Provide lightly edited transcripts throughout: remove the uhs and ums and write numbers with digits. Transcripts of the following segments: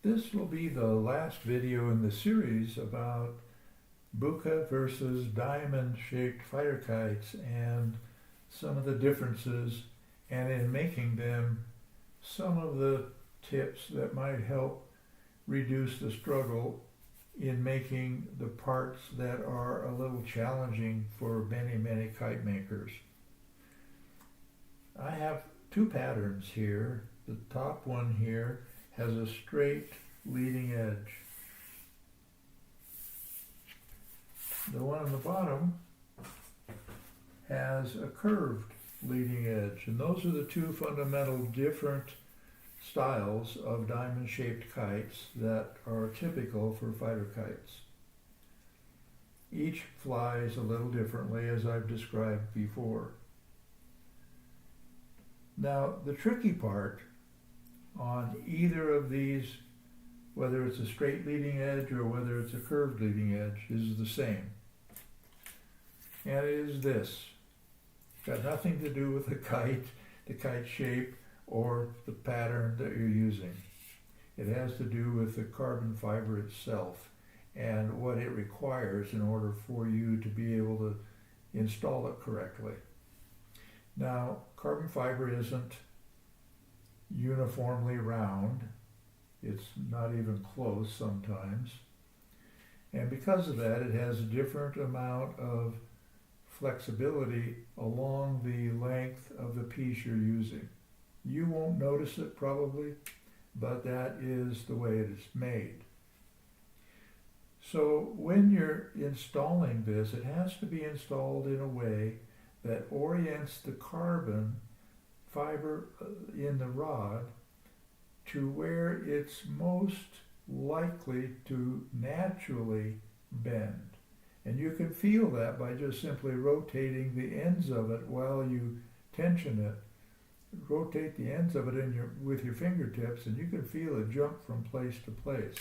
This will be the last video in the series about Buka versus diamond-shaped fighter kites and some of the differences, and in making them, some of the tips that might help reduce the struggle in making the parts that are a little challenging for many kite makers. I have two patterns here. The top one here has a straight leading edge. The one on the bottom has a curved leading edge, and those are the two fundamental different styles of diamond-shaped kites that are typical for fighter kites. Each flies a little differently, as I've described before. Now, the tricky part on either of these, whether it's a straight leading edge or whether it's a curved leading edge, is the same. And it is this. Got nothing to do with the kite shape, or the pattern that you're using. It has to do with the carbon fiber itself and what it requires in order for you to be able to install it correctly. Now, carbon fiber isn't uniformly round. It's not even close sometimes. And because of that, it has a different amount of flexibility along the length of the piece you're using. You won't notice it probably, but that is the way it is made. So when you're installing this, it has to be installed in a way that orients the carbon fiber in the rod to where it's most likely to naturally bend. And you can feel that by just simply rotating the ends of it while you tension it. Rotate the ends of it with your fingertips, and you can feel it jump from place to place.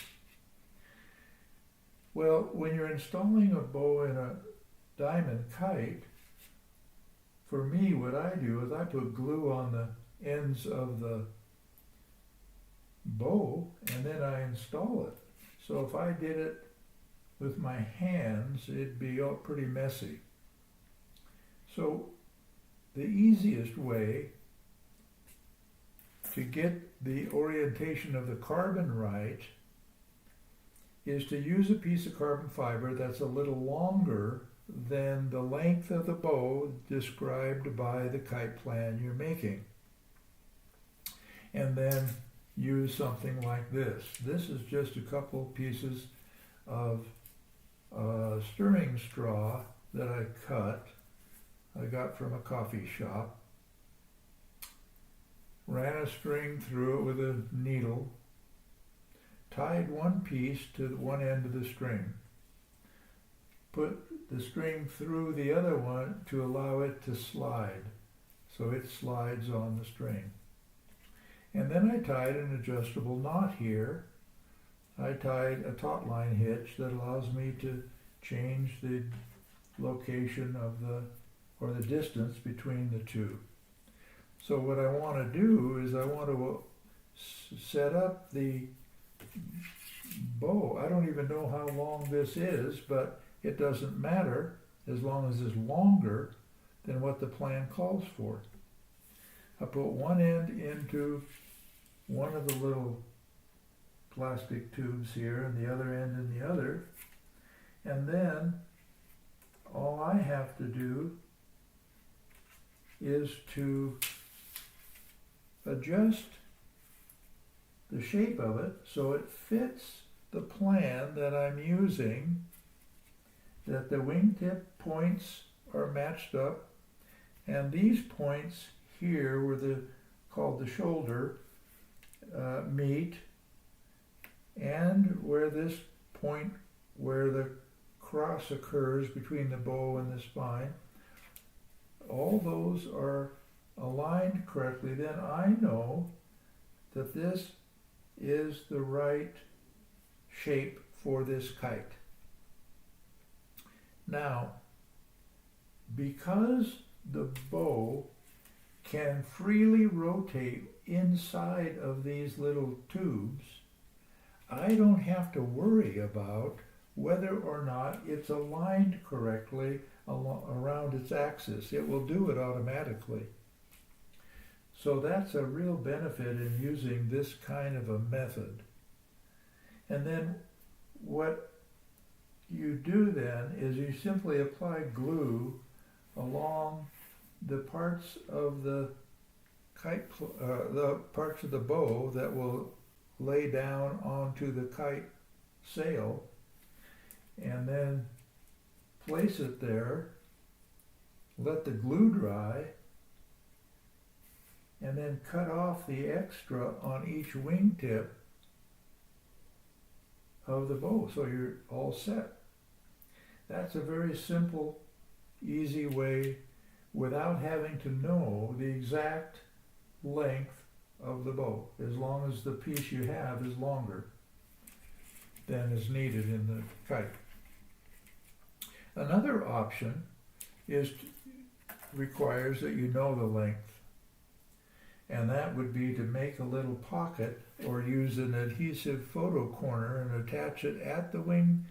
Well, when you're installing a bow in a diamond kite, for me, what I do is I put glue on the ends of the bow, and then I install it. So if I did it with my hands, it'd be all pretty messy. So the easiest way to get the orientation of the carbon right is to use a piece of carbon fiber that's a little longer than the length of the bow described by the kite plan you're making. And then use something like this. This is just a couple pieces of stirring straw that I got from a coffee shop. Ran a string through it with a needle, tied one piece to one end of the string, put the string through the other one to allow it to slide, so it slides on the string. And then I tied an adjustable knot here. I tied a taut line hitch that allows me to change the location of or the distance between the two. So what I want to do is I want to set up the bow. I don't even know how long this is, but it doesn't matter as long as it's longer than what the plan calls for. I put one end into one of the little plastic tubes here and the other end in the other, and then all I have to do is to adjust the shape of it so it fits the plan that I'm using, that the wingtip points are matched up, and these points here where called the shoulder meet, and where this point where the cross occurs between the bow and the spine, all those are aligned correctly. Then I know that this is the right shape for this kite. Now, because the bow can freely rotate inside of these little tubes, I don't have to worry about whether or not it's aligned correctly around its axis. It will do it automatically. So that's a real benefit in using this kind of a method. And then what you do then is you simply apply glue along the parts of the kite, the parts of the bow that will lay down onto the kite sail, and then place it there, let the glue dry, and then cut off the extra on each wingtip of the bow, so you're all set. That's a very simple, easy way without having to know the exact length of the bow, as long as the piece you have is longer than is needed in the kite. Another option requires that you know the length, and that would be to make a little pocket or use an adhesive photo corner and attach it at the wing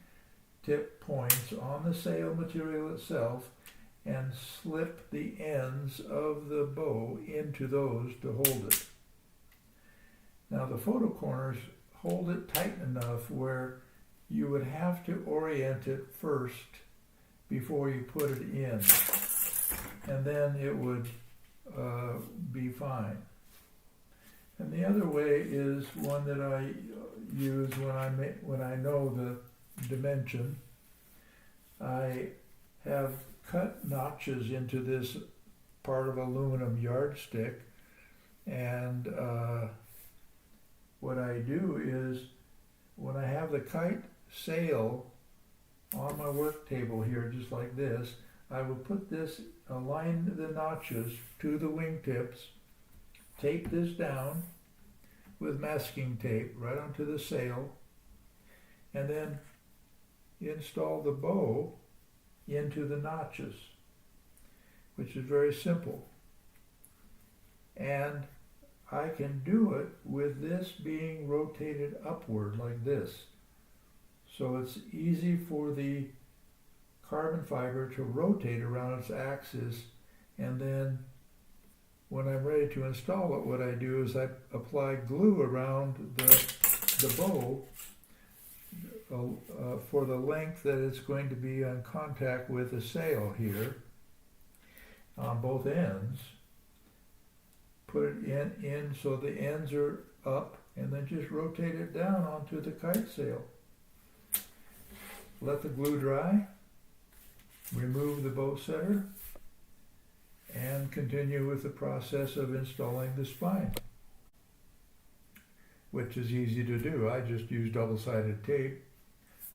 tip points on the sail material itself and slip the ends of the bow into those to hold it. Now the photo corners hold it tight enough where you would have to orient it first before you put it in, and then it would be fine. And the other way is one that I use when I know the dimension. I have cut notches into this part of aluminum yardstick, and what I do is when I have the kite sail on my work table here, just like this, I will put this, align the notches to the wingtips, tape this down with masking tape right onto the sail, and then install the bow into the notches, which is very simple. And I can do it with this being rotated upward like this. So it's easy for the carbon fiber to rotate around its axis, and then when I'm ready to install it, what I do is I apply glue around the bow for the length that it's going to be on contact with the sail here on both ends. Put it in so the ends are up, and then just rotate it down onto the kite sail. Let the glue dry, remove the bow setter, and continue with the process of installing the spine, which is easy to do. I just use double-sided tape